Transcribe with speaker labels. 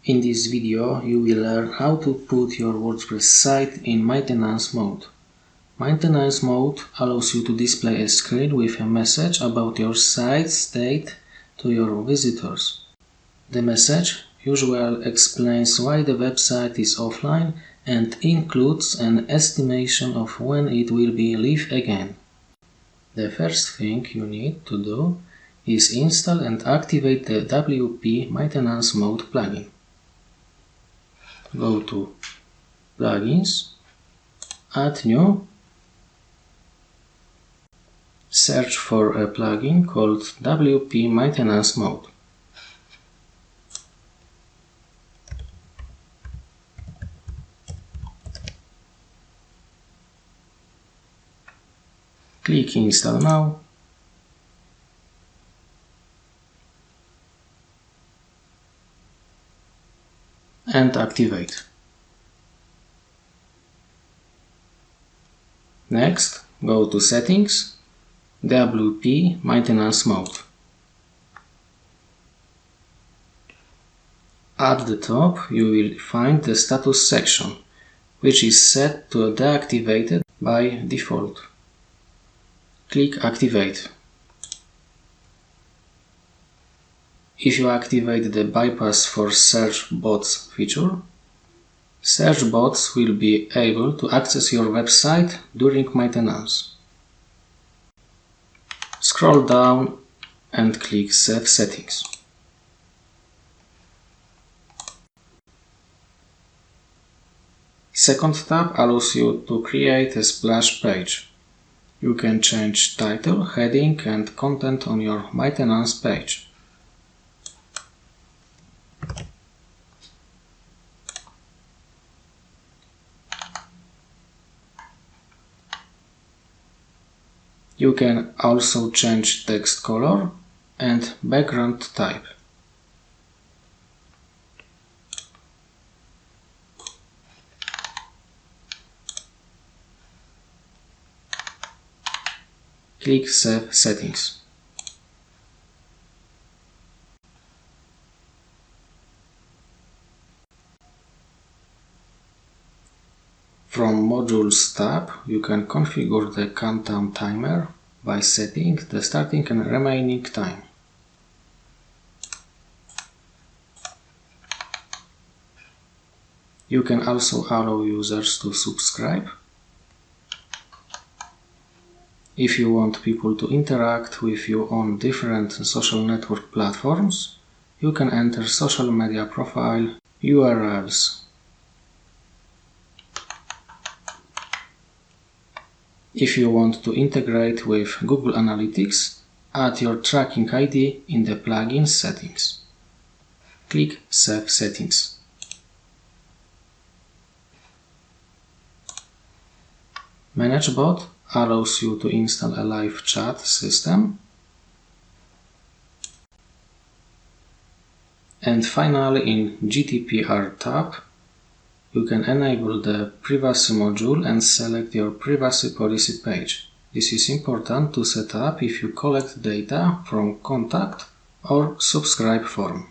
Speaker 1: In this video, you will learn how to put your WordPress site in maintenance mode. Maintenance mode allows you to display a screen with a message about your site state to your visitors. The message usually explains why the website is offline and includes an estimation of when it will be live again. The first thing you need to do is install and activate the WP Maintenance Mode plugin. Go to Plugins, Add New, search for a plugin called WP Maintenance Mode. Click Install Now and activate. Next, go to Settings, WP Maintenance Mode. At the top you will find the status section, which is set to deactivated by default. Click Activate. If you activate the bypass for search bots feature, search bots will be able to access your website during maintenance. Scroll down and click Save Settings. Second tab allows you to create a splash page. You can change title, heading and content on your maintenance page. You can also change text color and background type. Click Save Settings. From Modules tab, you can configure the countdown timer by setting the starting and remaining time. You can also allow users to subscribe. If you want people to interact with you on different social network platforms, you can enter social media profile URLs. If you want to integrate with Google Analytics, add your tracking ID in the plugin settings. Click Save Settings. ManageBot allows you to install a live chat system. And finally, in GDPR tab, you can enable the privacy module and select your privacy policy page. This is important to set up if you collect data from contact or subscribe form.